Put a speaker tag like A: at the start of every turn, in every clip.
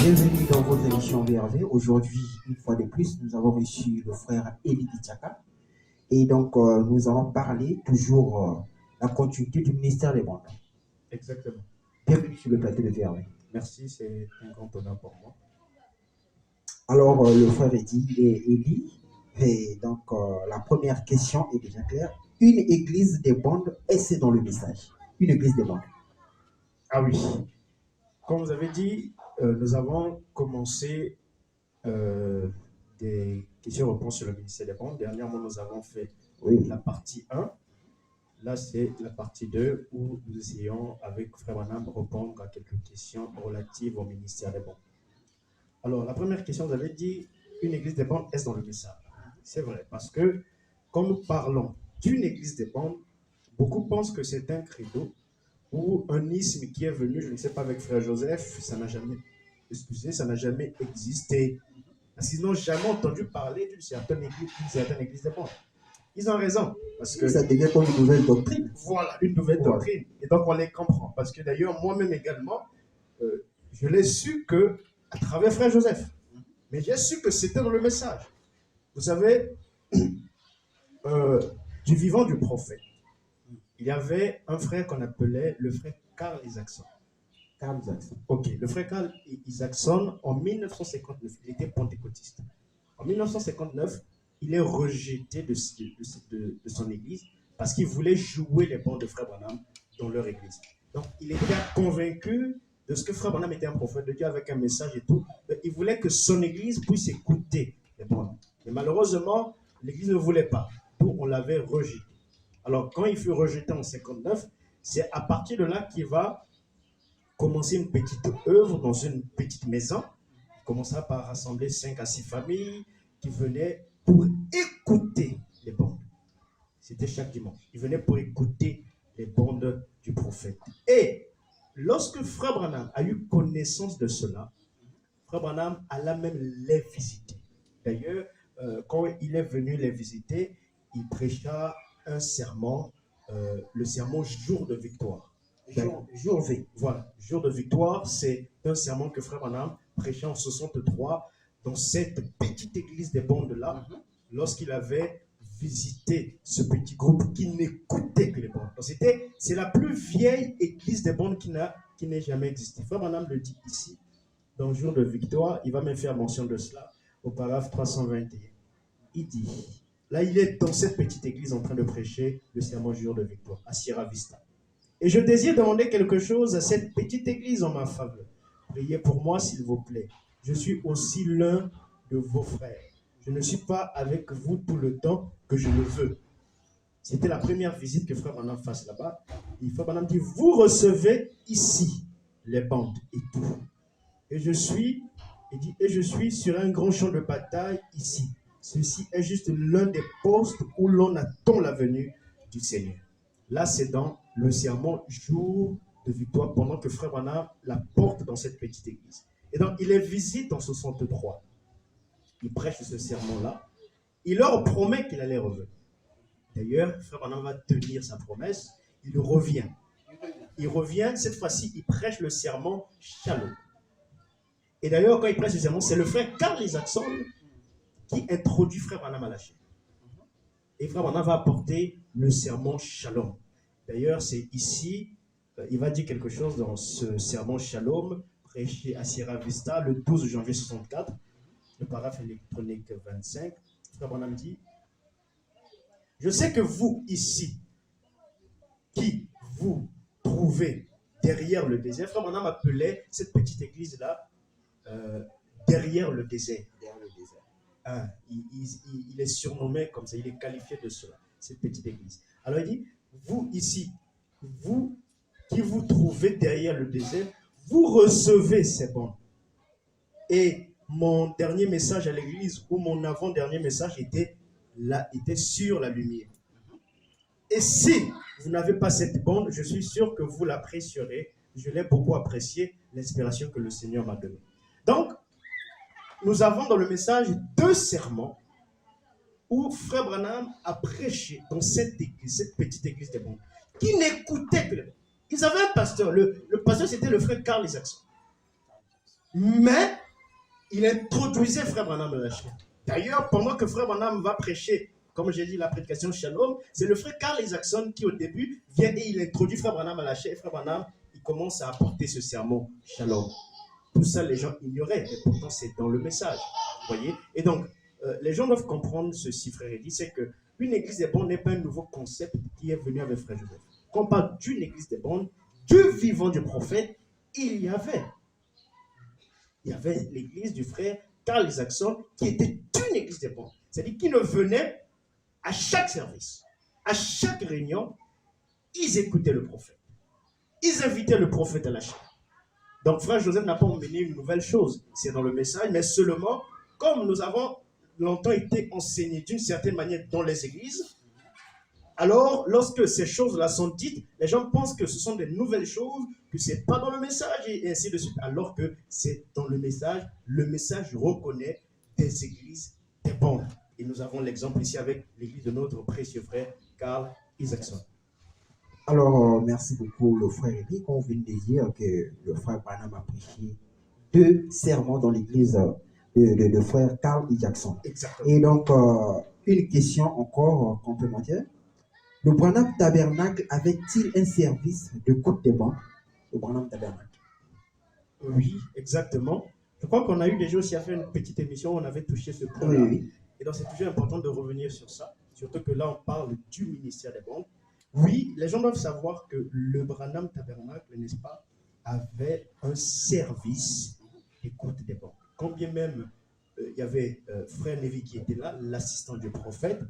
A: Bienvenue dans votre émission VRV. Aujourd'hui, une fois de plus, nous avons reçu le frère Eli Dichaka. Et donc, nous allons parler toujours la continuité du ministère des bandes.
B: Exactement.
A: Bienvenue sur le plateau de VRV.
B: Merci, c'est un grand honneur pour moi.
A: Alors, le frère Eli, et donc la première question est déjà claire. Une église des bandes, est-ce dans le message? Une église des bandes.
B: Ah oui. Comme vous avez dit, nous avons commencé des questions-réponses sur le ministère des bandes. Dernièrement, nous avons fait la partie 1. Là, c'est la partie 2 où nous essayons, avec Frère Branham, répondre à quelques questions relatives au ministère des bandes. Alors, la première question, vous avez dit, une église des bandes, est-ce dans le message? C'est vrai, parce que quand nous parlons d'une église des bandes, beaucoup pensent que c'est un credo ou un isme qui est venu, je ne sais pas, avec Frère Joseph, ça n'a jamais, ça n'a jamais existé. Parce qu'ils n'ont jamais entendu parler d'une certaine église des bandes. Ils ont raison. Parce que
A: ça devient comme une nouvelle doctrine.
B: Voilà, une nouvelle doctrine. Et donc, on les comprend. Parce que d'ailleurs, moi-même également, je l'ai su que à travers Frère Joseph. Mais j'ai su que c'était dans le message. Vous savez, du vivant du prophète, il y avait un frère qu'on appelait le frère Karl Isaacson.
A: Karl Isaacson.
B: Ok, le frère Karl Isaacson, en 1959, il était pentecôtiste. En 1959, il est rejeté de son église parce qu'il voulait jouer les bandes de Frère Branham dans leur église. Donc, il était convaincu de ce que Frère Branham était un prophète de Dieu avec un message et tout. Il voulait que son église puisse écouter les bandes. Mais malheureusement, l'église ne voulait pas. Donc, on l'avait rejeté. Alors, quand il fut rejeté en 1959, c'est à partir de là qu'il va commencer une petite œuvre dans une petite maison. Il commença par rassembler 5 à 6 familles qui venaient pour écouter les bandes. C'était chaque dimanche. Ils venaient pour écouter les bandes du prophète. Et lorsque Frère Branham a eu connaissance de cela, Frère Branham alla même les visiter. D'ailleurs, quand il est venu les visiter, il prêcha un sermon, le sermon Jour de victoire.
A: Jour V.
B: Voilà, Jour de victoire, c'est un sermon que Frère Branham prêchait en 63 dans cette petite église des bandes-là, lorsqu'il avait visité ce petit groupe qui n'écoutait que les bandes. Donc c'est la plus vieille église des bandes qui n'ait jamais existé. Frère Branham le dit ici, dans le Jour de victoire, il va même faire mention de cela au paragraphe 321. Il dit, là il est dans cette petite église en train de prêcher le sermon Jour de victoire à Sierra Vista. Et je désire demander quelque chose à cette petite église en ma faveur. Priez pour moi, s'il vous plaît. Je suis aussi l'un de vos frères. Je ne suis pas avec vous tout le temps que je le veux. C'était la première visite que Frère Branham fasse là-bas. Et Frère Branham dit, vous recevez ici les bandes et tout. Et je suis sur un grand champ de bataille ici. Ceci est juste l'un des postes où l'on attend la venue du Seigneur. Là, c'est dans le sermon Jour de victoire, pendant que Frère Branham la porte dans cette petite église. Et donc, il les visite en 63. Il prêche ce sermon-là. Il leur promet qu'il allait revenir. D'ailleurs, Frère Branham va tenir sa promesse. Il revient. Il revient, cette fois-ci, il prêche le sermon Shalom. Et d'ailleurs, quand il prêche ce sermon, c'est le frère Karl Isaacson qui introduit Frère Branham à la chaîne. Et Frère Branham va apporter le sermon Shalom. D'ailleurs, c'est ici, il va dire quelque chose dans ce sermon Shalom, prêché à Sierra Vista le 12 janvier 64, le paragraphe électronique 25. Frère Branham dit, je sais que vous ici, qui vous trouvez derrière le désert, Frère Branham appelait cette petite église-là derrière le désert. Il est surnommé comme ça, il est qualifié de cela, cette petite église. Alors il dit, vous ici, vous qui vous trouvez derrière le désert, vous recevez ces bandes. Et mon dernier message à l'église, ou mon avant-dernier message était sur la lumière. Et si vous n'avez pas cette bande, je suis sûr que vous l'apprécierez. Je l'ai beaucoup apprécié, l'inspiration que le Seigneur m'a donnée. Donc, nous avons dans le message 2 sermons où Frère Branham a prêché dans cette église, cette petite église des bandes, qui n'écoutait que les bandes. Ils avaient un pasteur. Le pasteur, c'était le frère Karl Isaacson. Mais il introduisait Frère Branham dans la chair. D'ailleurs, pendant que Frère Branham va prêcher, comme j'ai dit, la prédication Shalom, c'est le frère Carl Isaacson qui, au début, vient et il introduit Frère Branham à la chair. Et Frère Branham, il commence à apporter ce sermon Shalom. Tout ça, les gens ignoraient, mais pourtant, c'est dans le message. Vous voyez? Et donc, les gens doivent comprendre ceci, frère Eddy, c'est qu'une église des bons n'est pas un nouveau concept qui est venu avec Frère Joseph. Quand on parle d'une église des bons, du vivant du prophète, il y avait l'église du frère Carl Isaacson qui était une église des bons. C'est-à-dire qu'ils venait à chaque service, à chaque réunion, ils écoutaient le prophète. Ils invitaient le prophète à la chaire. Donc, frère Joseph n'a pas emmené une nouvelle chose. C'est dans le message, mais seulement, comme nous avons longtemps été enseignés d'une certaine manière dans les églises, alors, lorsque ces choses-là sont dites, les gens pensent que ce sont des nouvelles choses, que ce n'est pas dans le message, et ainsi de suite, alors que c'est dans le message. Le message reconnaît des églises des bons. Et nous avons l'exemple ici avec l'église de notre précieux frère Carl Isaacson.
A: Alors, merci beaucoup, le frère Eric. On vient de dire que le frère Branham a prêché 2 sermons dans l'église de frère Carl Isaacson.
B: Exactement.
A: Et donc, une question encore complémentaire. Le Branham Tabernacle avait-il un service de coupe des bancs? Le Branham Tabernacle.
B: Oui, exactement. Je crois qu'on a eu déjà aussi à faire une petite émission où on avait touché ce point-là.
A: Oui, oui.
B: Et donc, c'est toujours important de revenir sur ça, surtout que là, on parle du ministère des banques. Oui, les gens doivent savoir que le Branham Tabernacle, n'est-ce pas, avait un service d'écoute des banques. Quand bien même il y avait Frère Lévi qui était là, l'assistant du prophète,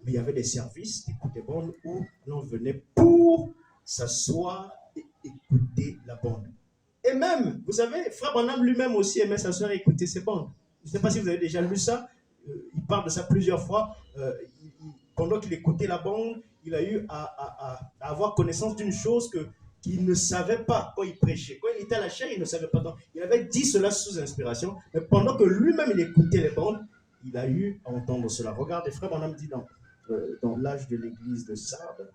B: mais il y avait des services d'écoute des bandes où l'on venait pour s'asseoir et écouter la bande. Et même, vous savez, Frère Branham lui-même aussi aimait s'asseoir et écouter ses bandes. Je ne sais pas si vous avez déjà lu ça. Il parle de ça plusieurs fois. Pendant qu'il écoutait la bande, il a eu à avoir connaissance d'une chose qu'il ne savait pas quand il prêchait. Quand il était à la chaire, il ne savait pas. Donc, il avait dit cela sous inspiration. Mais pendant que lui-même, il écoutait les bandes, il a eu à entendre cela. Regardez, Frère Branham dit dans l'âge de l'église de Sardes,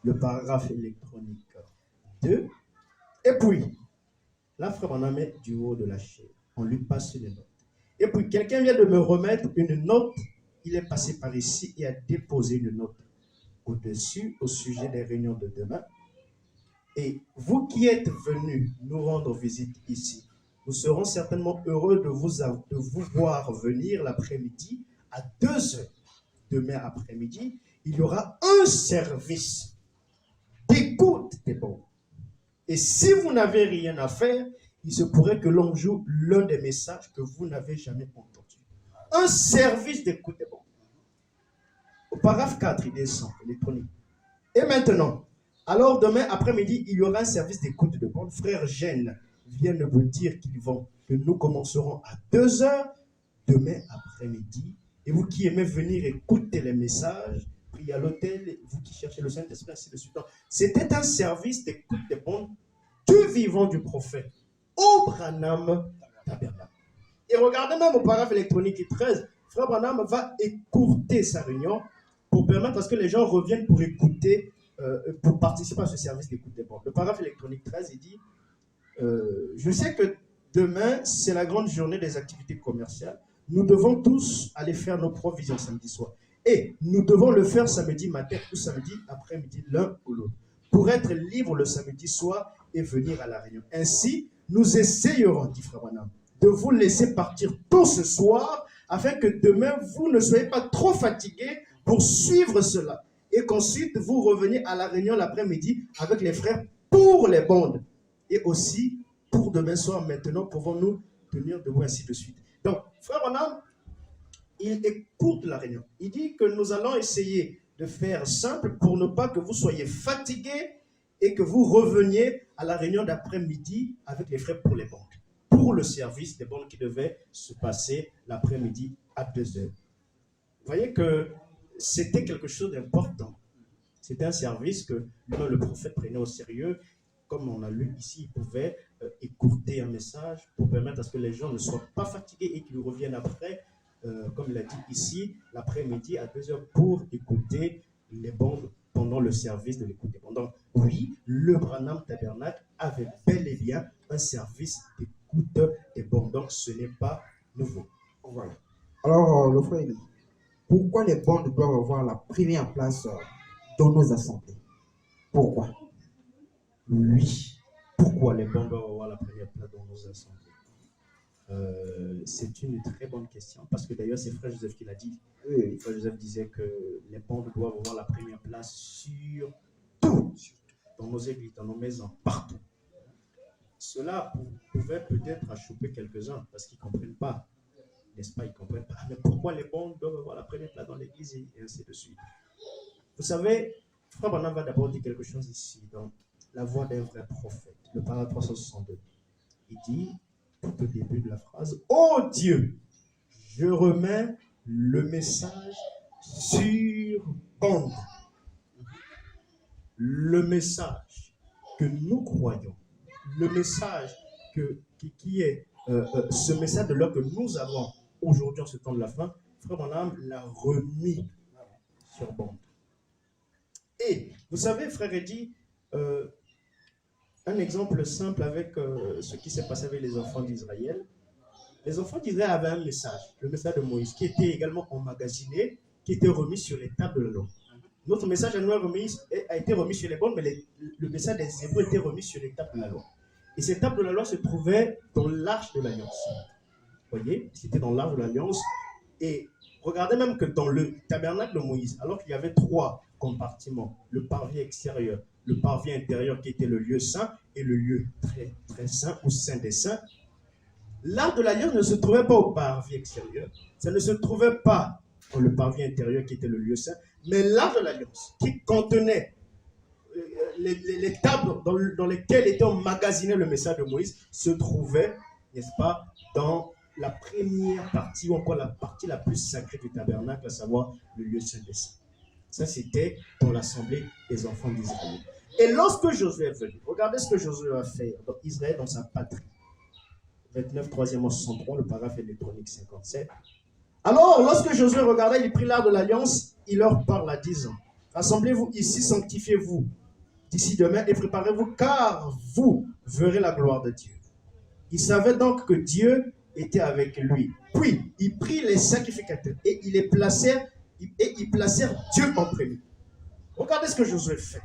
B: le paragraphe électronique 2. Et puis, là, Frère Branham est du haut de la chaire. On lui passe les notes. Et puis, quelqu'un vient de me remettre une note. Il est passé par ici et a déposé une note au-dessus au sujet des réunions de demain. Et vous qui êtes venus nous rendre visite ici, nous serons certainement heureux de vous voir venir l'après-midi à 2h. Demain après-midi, il y aura un service d'écoute des bons. Et si vous n'avez rien à faire, il se pourrait que l'on joue l'un des messages que vous n'avez jamais entendu. Un service d'écoute des bons. Au paragraphe 4, il descend, électronique. Et maintenant, alors demain après-midi, il y aura un service d'écoute de bande. Frère Gênes vient de me dire que nous commencerons à 2h demain après-midi. Et vous qui aimez venir écouter les messages, prier à l'hôtel, vous qui cherchez le Saint-Esprit, ainsi de suite. C'était un service d'écoute des bandes du vivant du prophète au Branham Tabernacle. Et regardez même au paragraphe électronique 13, Frère Branham va écourter sa réunion pour permettre à ce que les gens reviennent pour écouter, pour participer à ce service d'écoute des bandes. Le paragraphe électronique 13, il dit je sais que demain, c'est la grande journée des activités commerciales. Nous devons tous aller faire nos provisions samedi soir. Et nous devons le faire samedi matin ou samedi après-midi, l'un ou l'autre, pour être libre le samedi soir et venir à la réunion. Ainsi, nous essayerons, dit Frère Branham, de vous laisser partir tôt ce soir afin que demain, vous ne soyez pas trop fatigués pour suivre cela. Et qu'ensuite, vous reveniez à la réunion l'après-midi avec les frères pour les bandes. Et aussi, pour demain soir, maintenant, pouvons-nous tenir debout, ainsi de suite. Donc, Frère Branham, il écoute la réunion. Il dit que nous allons essayer de faire simple pour ne pas que vous soyez fatigués et que vous reveniez à la réunion d'après-midi avec les frères pour les bandes. Pour le service des bandes qui devait se passer l'après-midi à 2h. Vous voyez que c'était quelque chose d'important. C'était un service que le prophète prenait au sérieux. Comme on a lu ici, il pouvait écourter un message pour permettre à ce que les gens ne soient pas fatigués et qu'ils reviennent après, comme il a dit ici, l'après-midi à 2h pour écouter les bandes pendant le service de l'écoute des bandes. Donc, oui, le Branham Tabernacle avait bel et bien un service d'écoute écoute des bandes. Donc, ce n'est pas nouveau.
A: Voilà. Alors, le frère dit, pourquoi les bandes doivent avoir la première place dans nos assemblées? Pourquoi?
B: Oui. Pourquoi les bandes doivent avoir la première place dans nos assemblées? C'est une très bonne question, parce que d'ailleurs, c'est Frère Joseph qui l'a dit.
A: Oui.
B: Frère Joseph disait que les bandes doivent avoir la première place sur tout, dans nos églises, dans nos maisons, partout. Cela pouvait peut-être choquer quelques-uns, parce qu'ils ne comprennent pas, n'est-ce pas? Ils ne comprennent pas. Mais pourquoi les bandes doivent avoir la première place dans l'église et ainsi de suite? Vous savez, Frère Branham va d'abord dire quelque chose ici, dans la voix d'un vrai prophète, le paragraphe 362. Il dit, tout au début de la phrase, « Oh Dieu, je remets le message sur bande. » Le message que nous croyons, le message qui est ce message de l'heure que nous avons aujourd'hui en ce temps de la fin, Frère Branham l'a remis sur bande. Et vous savez, Frère Eddy, un exemple simple avec ce qui s'est passé avec les enfants d'Israël. Les enfants d'Israël avaient un message, le message de Moïse, qui était également emmagasiné, qui était remis sur les tables de la loi. Notre message à nous a été remis sur les bornes, mais le message des Hébreux était remis sur les tables de la loi. Et ces tables de la loi se trouvaient dans l'arche de l'Alliance. Vous voyez, c'était dans l'arche de l'Alliance. Et regardez même que dans le tabernacle de Moïse, alors qu'il y avait 3 compartiments, le parvis extérieur, le parvis intérieur qui était le lieu saint et le lieu très, très saint ou saint des saints, l'arche de l'Alliance ne se trouvait pas au parvis extérieur, ça ne se trouvait pas dans le parvis intérieur qui était le lieu saint, mais l'arche de l'Alliance qui contenait les tables dans lesquelles était emmagasiné le message de Moïse se trouvait, n'est-ce pas, dans la première partie ou encore la partie la plus sacrée du tabernacle, à savoir le lieu saint des saints. Ça, c'était dans l'assemblée des enfants d'Israël. Et lorsque Josué est venu, regardez ce que Josué a fait dans Israël, dans sa patrie. 29, 3e 63, le paragraphe électronique 57. Alors, lorsque Josué regardait, il prit l'arche de l'Alliance, il leur parla, disant, rassemblez-vous ici, sanctifiez-vous d'ici demain et préparez-vous, car vous verrez la gloire de Dieu. Il savait donc que Dieu était avec lui. Puis, il prit les sacrificateurs et ils placèrent Dieu en premier. Regardez ce que Josué fait.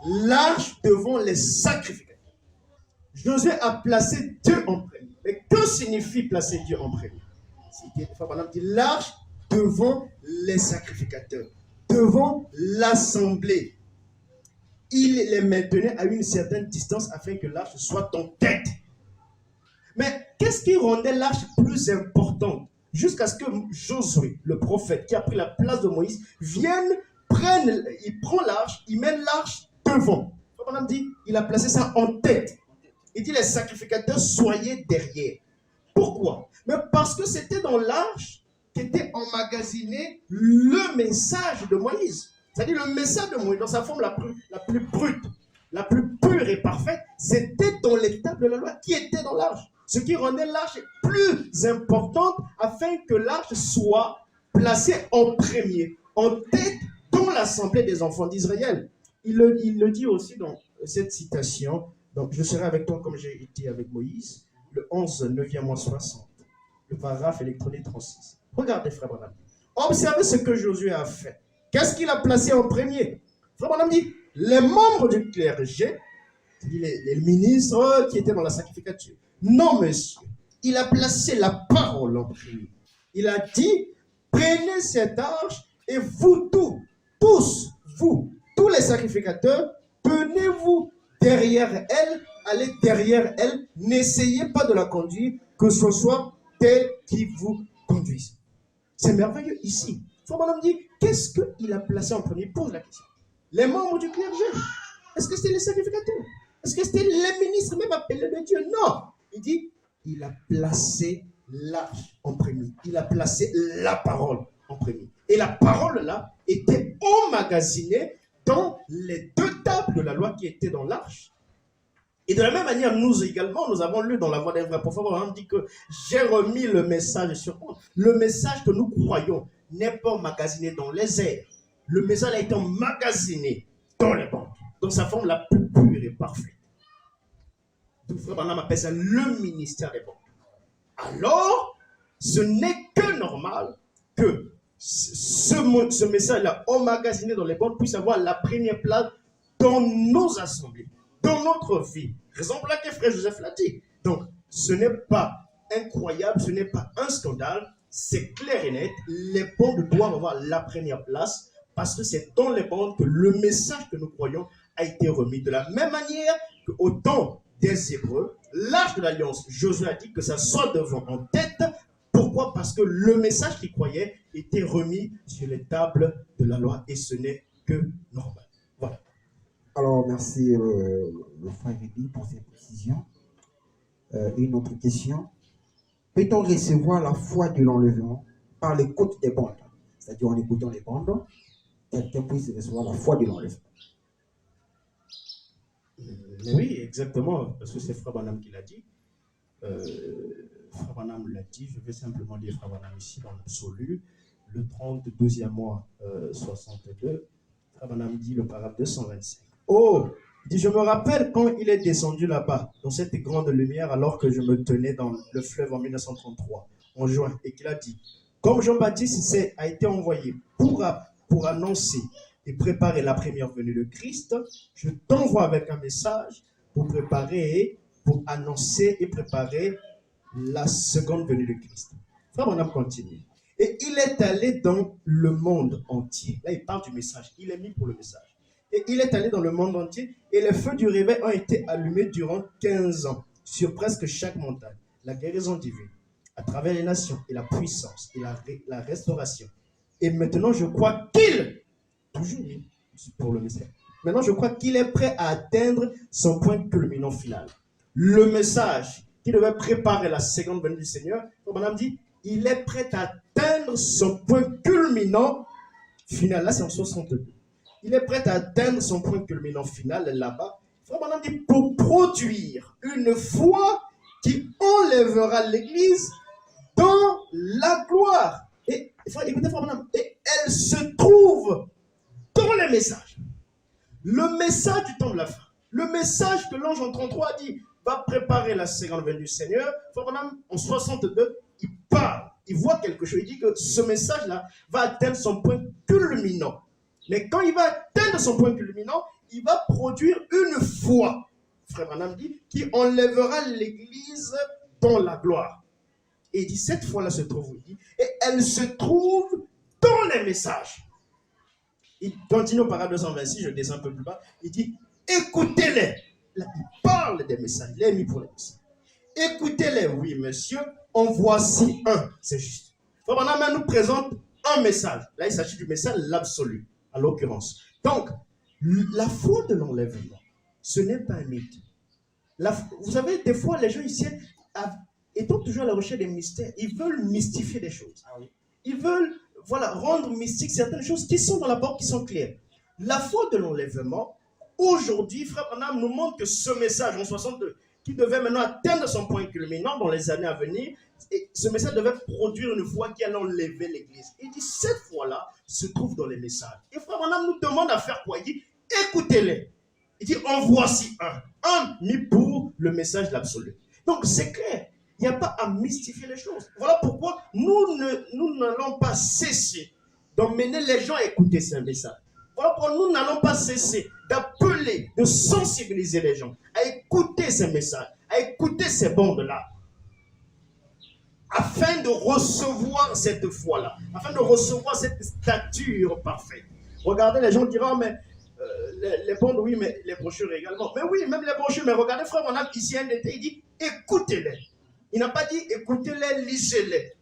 B: L'arche devant les sacrificateurs. Josué a placé Dieu en premier. Mais que signifie placer Dieu en premier? L'arche devant les sacrificateurs, devant l'assemblée. Il les maintenait à une certaine distance afin que l'arche soit en tête. Mais qu'est-ce qui rendait l'arche plus importante? Jusqu'à ce que Josué, le prophète, qui a pris la place de Moïse, il prend l'arche, il met l'arche devant. Comme on a dit, il a placé ça en tête. Il dit les sacrificateurs, soyez derrière. Pourquoi? Mais parce que c'était dans l'arche qu'était emmagasiné le message de Moïse. C'est-à-dire le message de Moïse, dans sa forme la plus brute, la plus pure et parfaite, c'était dans les tables de la loi qui étaient dans l'arche. Ce qui rendait l'arche plus importante afin que l'arche soit placée en premier, en tête dans l'assemblée des enfants d'Israël. Il le dit aussi dans cette citation. Donc, je serai avec toi comme j'ai été avec Moïse, le 11, 9e mois 60, le paragraphe électronique 36. Regardez, Frère Branham. Observez ce que Josué a fait. Qu'est-ce qu'il a placé en premier? Frère Branham dit, les membres du clergé, les ministres qui étaient dans la sacrificature. Non, monsieur. Il a placé la parole en premier. Il a dit, prenez cette arche et vous tous les sacrificateurs, tenez-vous derrière elle, allez derrière elle, n'essayez pas de la conduire, que ce soit tel qui vous conduise. C'est merveilleux ici. Frère Branham dit, qu'est-ce qu'il a placé en premier? Pose la question. Les membres du clergé. Est-ce que c'était les sacrificateurs? Est-ce que c'était les ministres même appelés de Dieu? Non. Il dit, il a placé l'arche en premier. Il a placé la parole en premier. Et la parole là était emmagasinée dans les 2 tables de la loi qui étaient dans l'arche. Et de la même manière, nous également, nous avons lu dans la voix d'un vrai prophète, on dit que j'ai remis le message sur moi. Le message que nous croyons n'est pas emmagasiné dans les airs. Le message a été emmagasiné dans les bandes, dans sa forme la plus pure et parfaite. Frère Branham appelle ça le ministère des bandes. Alors, ce n'est que normal que ce message-là, emmagasiné dans les bandes, puisse avoir la première place dans nos assemblées, dans notre vie. Raison pour laquelle Frère Joseph l'a dit. Donc, ce n'est pas incroyable, ce n'est pas un scandale, c'est clair et net. Les bandes doivent avoir la première place parce que c'est dans les bandes que le message que nous croyons a été remis. De la même manière qu'au temps des Hébreux, l'Arche de l'Alliance, Josué a dit que ça soit devant en tête. Pourquoi? Parce que le message qu'ils croyaient était remis sur les tables de la loi et ce n'est que normal. Voilà.
A: Alors, merci le frère Eddy pour ces précisions. Une autre question. Peut-on recevoir la foi de l'enlèvement par l'écoute des bandes? C'est-à-dire en écoutant les bandes, quelqu'un puisse recevoir la foi de l'enlèvement.
B: Oui, exactement, parce que c'est Frère Branham qui l'a dit. Frère Branham l'a dit, je vais simplement lire Frère Branham ici dans l'absolu, le 32e mois 62, Frère Branham dit le paragraphe 225. Oh, il dit, je me rappelle quand il est descendu là-bas, dans cette grande lumière, alors que je me tenais dans le fleuve en 1933, en juin, et qu'il a dit, comme Jean-Baptiste a été envoyé pour annoncer et préparer la première venue de Christ, je t'envoie avec un message pour préparer, pour annoncer et préparer la seconde venue de Christ. Frère Branham continue. Et il est allé dans le monde entier. Là, il parle du message. Il est mis pour le message. Et il est allé dans le monde entier et les feux du réveil ont été allumés durant 15 ans sur presque chaque montagne. La guérison divine, à travers les nations et la puissance et la restauration. Et maintenant, je crois qu'il, toujours mis pour le message, maintenant, je crois qu'il est prêt à atteindre son point culminant final. Le message qui devait préparer la seconde venue du Seigneur, comme Madame dit, il est prêt à atteindre son point culminant final. Là, c'est en 62. Il est prêt à atteindre son point culminant final là-bas. Frère Branham dit pour produire une foi qui enlèvera l'Église dans la gloire. Et écoutez, Frère Branham, et elle se trouve dans les messages. Le message du temps de la fin. Le message que l'ange en 33 a dit va préparer la seconde venue du Seigneur. Frère Branham, en 62, il parle. Il voit quelque chose. Il dit que ce message-là va atteindre son point culminant. Mais quand il va atteindre son point culminant, il va produire une foi, Frère Branham dit, qui enlèvera l'Église dans la gloire. Et il dit, cette foi-là se trouve où? Il dit, et elle se trouve dans les messages. Il continue au paragraphe 226, je descends un peu plus bas, il dit, écoutez-les. Là, il parle des messages, il est mis pour les messages. Écoutez-les, oui, monsieur, en voici un, c'est juste. Frère Branham nous présente un message. Là, il s'agit du message l'absolu, en l'occurrence. Donc, la foi de l'enlèvement, ce n'est pas un mythe. Vous savez, des fois, les gens ici, étant toujours à la recherche des mystères, ils veulent mystifier des choses. Ah oui. Ils veulent, rendre mystique certaines choses qui sont dans la parole, qui sont claires. La foi de l'enlèvement, aujourd'hui, Frère Branham nous montre que ce message en 62, qui devait maintenant atteindre son point culminant dans les années à venir, et ce message devait produire une foi qui allait enlever l'Église. Il dit, cette foi-là se trouve dans les messages. Et Frère Branham nous demande à faire quoi? Il dit, écoutez-les. Il dit, en voici un mis pour le message de l'absolu. Donc c'est clair, il n'y a pas à mystifier les choses. Voilà pourquoi nous n'allons pas cesser d'emmener les gens à écouter ces messages. Voilà pourquoi nous n'allons pas cesser d'appeler, de sensibiliser les gens à écouter ces messages, à écouter ces bandes-là, afin de recevoir cette foi-là, afin de recevoir cette stature parfaite. Regardez, les gens diront, mais les bandes, oui, mais les brochures également. Mais oui, même les brochures, mais regardez, Frère Branham, ici, il dit, écoutez-les. Il n'a pas dit, écoutez-les, lisez-les.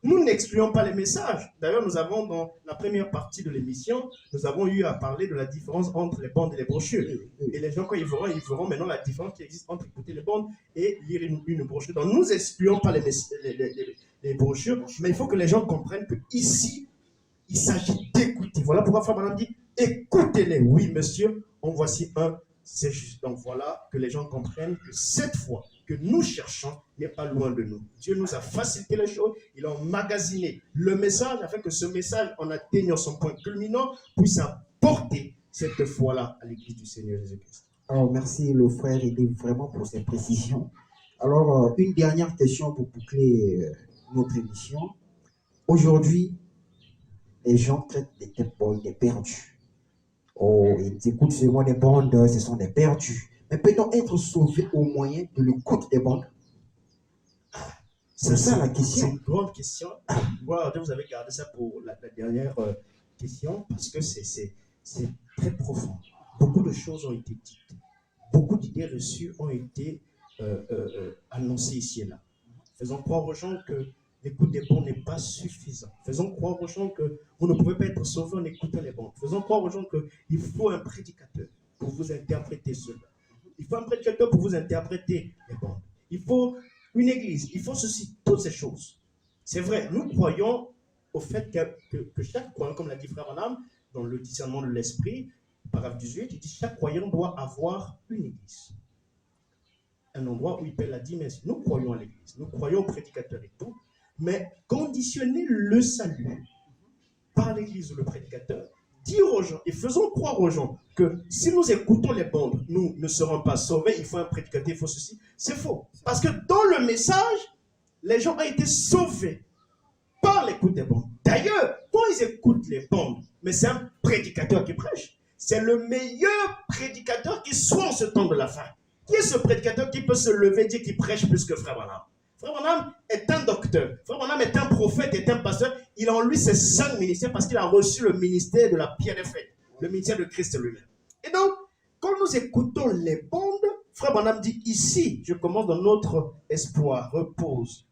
B: Nous n'excluons pas les messages. D'ailleurs, nous avons, dans la première partie de l'émission, nous avons eu à parler de la différence entre les bandes et les brochures. Et les gens, quand ils verront maintenant la différence qui existe entre écouter les bandes et lire une brochure. Donc, nous n'excluons pas les brochures, mais il faut que les gens comprennent qu'ici, il s'agit d'écouter. Voilà pourquoi Frère Branham dit, écoutez-les. Oui, monsieur, en voici un, c'est juste. Donc, voilà que les gens comprennent que cette foi que nous cherchons n'est pas loin de nous. Dieu nous a facilité les choses, il a emmagasiné le message afin que ce message, en atteignant son point culminant, puisse apporter cette foi-là à l'Église du Seigneur Jésus-Christ.
A: Alors, merci le frère Elie vraiment pour ces précisions. Alors, une dernière question pour boucler notre émission. Aujourd'hui, les gens traitent des têtes bonnes des perdus. Oh, ils écoutent seulement des bandes, ce sont des perdus. Mais peut-on être sauvé au moyen de l'écoute des bandes? C'est ça la
B: C'est
A: question.
B: une grande question. Voilà, vous avez gardé ça pour la dernière question parce que c'est très profond. Beaucoup de choses ont été dites. Beaucoup d'idées reçues ont été annoncées ici et là. Faisons croire aux gens que l'écoute des bons n'est pas suffisant. Faisons croire aux gens que vous ne pouvez pas être sauvé en écoutant les bons. Faisons croire aux gens qu'il faut un prédicateur pour vous interpréter cela. Il faut un prédicateur pour vous interpréter les bons. Il faut une église. Il faut ceci, toutes ces choses. C'est vrai, nous croyons au fait que chaque croyant, comme l'a dit Frère Branham, dans le discernement de l'esprit, paragraphe 18, il dit chaque croyant doit avoir une église. Un endroit où il paie la dîme. Nous croyons à l'église, nous croyons au prédicateur et tout, mais conditionner le salut par l'église ou le prédicateur, dire aux gens et faisons croire aux gens que si nous écoutons les bandes, nous ne serons pas sauvés, il faut un prédicateur, il faut ceci, c'est faux. Parce que dans le message, les gens ont été sauvés par l'écoute des bandes. D'ailleurs, quand ils écoutent les bandes, mais c'est un prédicateur qui prêche, c'est le meilleur prédicateur qui soit en ce temps de la fin. Qui est ce prédicateur qui peut se lever et dire qu'il prêche plus que Frère Branham? Frère Branham est un docteur. Frère Branham est un prophète, est un pasteur. Il a en lui ses 5 ministères parce qu'il a reçu le ministère de la pierre des fêtes, le ministère de Christ lui-même. Et donc, quand nous écoutons les bandes, Frère Branham dit ici, je commence dans notre espoir, repose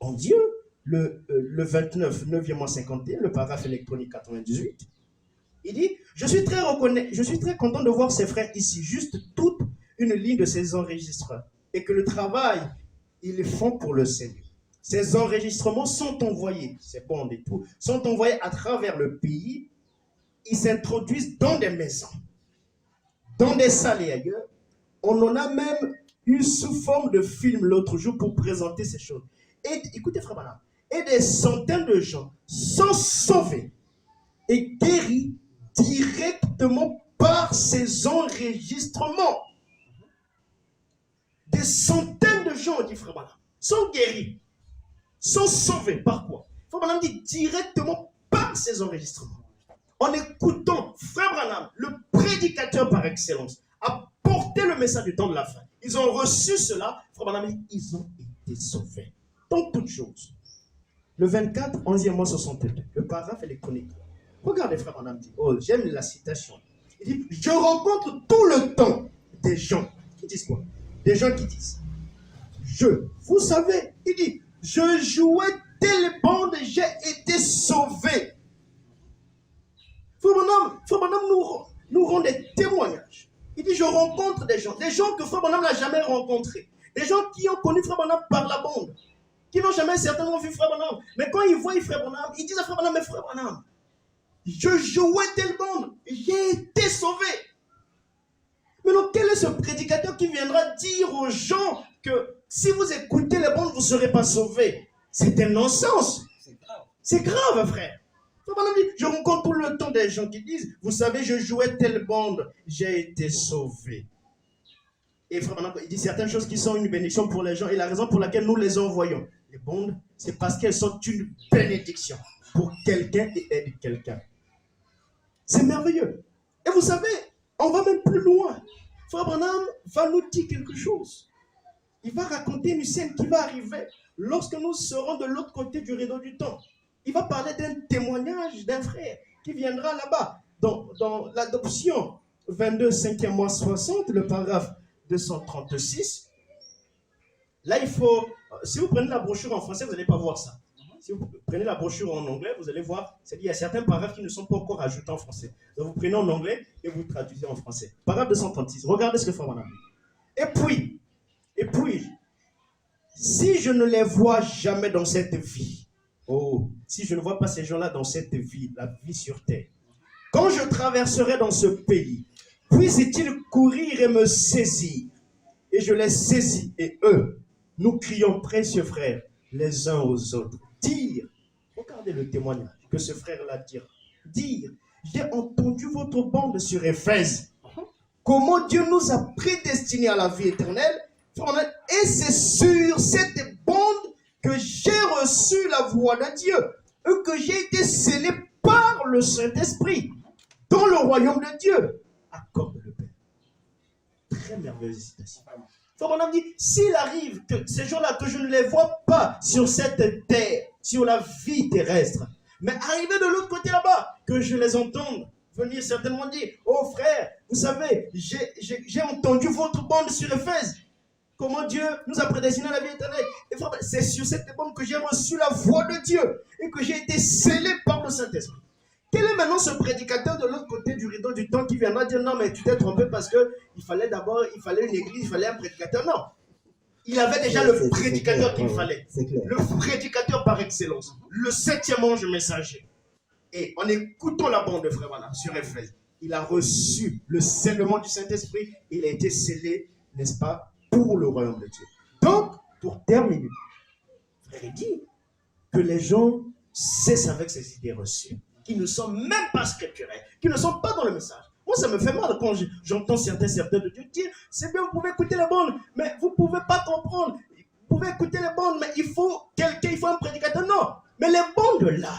B: en Dieu, le 29, 9e mois 51, le paragraphe électronique 98. Il dit, je suis très content de voir ces frères ici, juste toute une ligne de ces enregistreurs, et que le travail, ils le font pour le Seigneur. Ces enregistrements sont envoyés, ces bandes et tout, sont envoyés à travers le pays, ils s'introduisent dans des maisons, dans des salles et ailleurs. On en a même eu sous forme de film l'autre jour pour présenter ces choses. Et écoutez, frère Branham, et des centaines de gens sont sauvés et guéris directement par ces enregistrements. Des centaines de gens, dit Frère Branham, sont guéris, sont sauvés. Par quoi? Frère Branham dit directement par ces enregistrements. En écoutant Frère Branham, le prédicateur par excellence, a porté le message du temps de la fin. Ils ont reçu cela. Frère Branham dit, ils ont été sauvés. Dans toutes choses. Le 24, 11e mois 62, le paragraphe électronique. Regardez, Frère Branham dit, oh, j'aime la citation. Il dit, je rencontre tout le temps des gens qui disent quoi? Des gens qui disent, vous savez, il dit, je jouais telle bande, j'ai été sauvé. Frère Branham nous rend des témoignages. Il dit, je rencontre des gens que Frère Branham n'a jamais rencontrés, des gens qui ont connu Frère Branham par la bande, qui n'ont jamais certainement vu Frère Branham. Mais quand ils voient Frère Branham, ils disent à Frère Branham, mais Frère Branham, je jouais telle bande, j'ai été sauvé. Maintenant, quel est ce prédicateur qui viendra dire aux gens que si vous écoutez les bandes, vous ne serez pas sauvés? C'est un non-sens. C'est grave, frère. Je rencontre tout le temps des gens qui disent, vous savez, je jouais telle bande, j'ai été sauvé. Et frère, il dit certaines choses qui sont une bénédiction pour les gens et la raison pour laquelle nous les envoyons. Les bandes, c'est parce qu'elles sont une bénédiction pour quelqu'un et aident quelqu'un. C'est merveilleux. Et vous savez, on va même plus loin. Frère Branham va nous dire quelque chose. Il va raconter une scène qui va arriver lorsque nous serons de l'autre côté du rideau du temps. Il va parler d'un témoignage d'un frère qui viendra là-bas, dans l'adoption 22, 5e mois 60, le paragraphe 236. Là, il faut, si vous prenez la brochure en français, vous n'allez pas voir ça. Si vous prenez la brochure en anglais, vous allez voir, c'est-à-dire qu'il y a certains paragraphes qui ne sont pas encore ajoutés en français. Donc vous prenez en anglais et vous traduisez en français. Paragraphe 236, regardez ce que Frère Branham dit. Et puis, si je ne les vois jamais dans cette vie, si je ne vois pas ces gens-là dans cette vie, la vie sur terre, quand je traverserai dans ce pays, puissent-ils courir et me saisir? Et je les saisis, et eux, nous crions, précieux frères, les uns aux autres, dire, regardez le témoignage que ce frère-là dira, dire, j'ai entendu votre bande sur Éphèse. comment Dieu nous a prédestinés à la vie éternelle. Et c'est sur cette bande que j'ai reçu la voix de Dieu, et que j'ai été scellé par le Saint-Esprit dans le royaume de Dieu. Accorde le Père. Très merveilleuse citation. Donc on a dit, s'il arrive que ces gens-là, que je ne les vois pas sur cette terre, sur la vie terrestre, mais arriver de l'autre côté là-bas, que je les entende venir certainement dire, oh frère, vous savez, j'ai entendu votre bande sur Éphèse, comment Dieu nous a prédestinés à la vie éternelle. Et frère, c'est sur cette bande que j'ai reçu la voix de Dieu et que j'ai été scellé par le Saint-Esprit. Quel est maintenant ce prédicateur de l'autre côté du rideau du temps qui viendra dire non, mais tu t'es trompé parce qu'il fallait d'abord, il fallait une église, il fallait un prédicateur? Non. Il avait déjà le prédicateur qu'il fallait. Le prédicateur par excellence. Le 7e ange messager. Et en écoutant la bande de Frère Branham sur Éphèse, il a reçu le scellement du Saint-Esprit. Il a été scellé, n'est-ce pas, pour le royaume de Dieu. Donc, pour terminer, Frère dit que les gens cessent avec ces idées reçues, qui ne sont même pas scripturelles, qui ne sont pas dans le message. Moi, ça me fait mal quand j'entends certains serviteurs de Dieu dire, c'est bien, vous pouvez écouter les bandes, mais vous ne pouvez pas comprendre. Vous pouvez écouter les bandes, mais il faut quelqu'un, il faut un prédicateur. Non, mais les bandes là,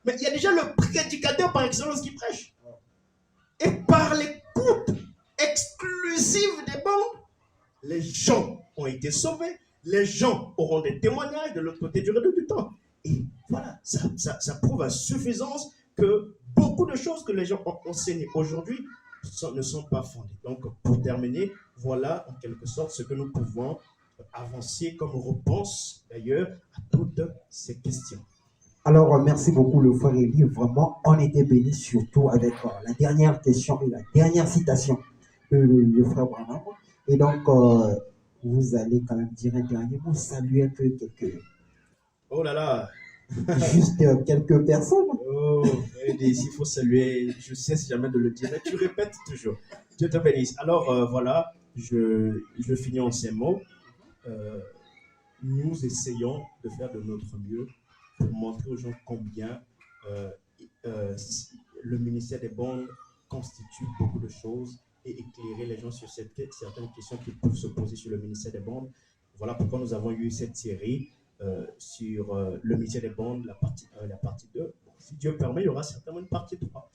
B: mais il y a déjà le prédicateur par excellence qui prêche. Et par l'écoute exclusive des bandes, les gens ont été sauvés, les gens auront des témoignages de l'autre côté du rideau du temps. Et voilà, ça prouve à suffisance que beaucoup de choses que les gens ont enseignées aujourd'hui ne sont pas fondées. Donc, pour terminer, voilà en quelque sorte ce que nous pouvons avancer comme réponse d'ailleurs à toutes ces questions.
A: Alors, merci beaucoup le frère Élie. Vraiment, on était bénis surtout avec la dernière question et la dernière citation de le frère Branham. Et donc, vous allez quand même dire un dernier mot, saluer un peu quelques...
B: Oh là là.
A: Juste quelques personnes.
B: Oh, il faut saluer, je ne cesse jamais de le dire, mais tu répètes toujours. Dieu te bénisse. Alors voilà, je finis en ces mots. Nous essayons de faire de notre mieux pour montrer aux gens combien le ministère des bandes constitue beaucoup de choses et éclairer les gens sur certaines questions qui peuvent se poser sur le ministère des bandes. Voilà pourquoi nous avons eu cette série sur le ministère des bandes, la partie 1 et la partie 2. Bon, si Dieu permet, il y aura certainement une partie 3.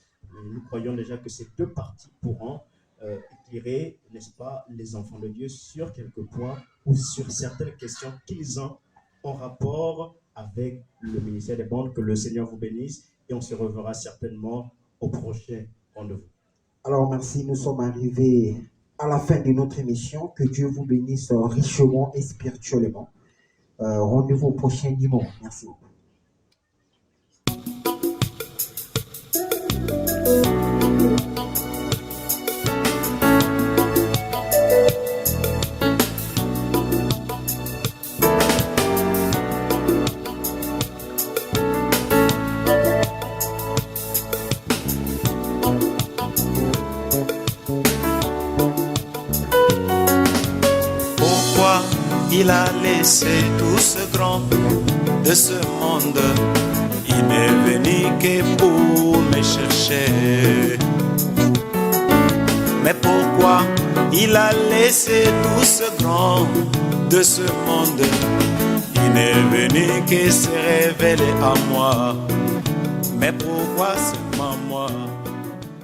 B: Nous croyons déjà que ces deux parties pourront éclairer, n'est-ce pas, les enfants de Dieu sur quelques points ou sur certaines questions qu'ils ont en rapport avec le ministère des bandes. Que le Seigneur vous bénisse et on se reverra certainement au prochain rendez-vous.
A: Alors merci, nous sommes arrivés à la fin de notre émission. Que Dieu vous bénisse richement et spirituellement. Rendez-vous au prochain dimanche. Merci beaucoup.
C: Il a laissé tout ce grand de ce monde. Il n'est venu que pour me chercher. Mais pourquoi il a laissé tout ce grand de ce monde? Il n'est venu que se révéler à moi. Mais pourquoi seulement moi?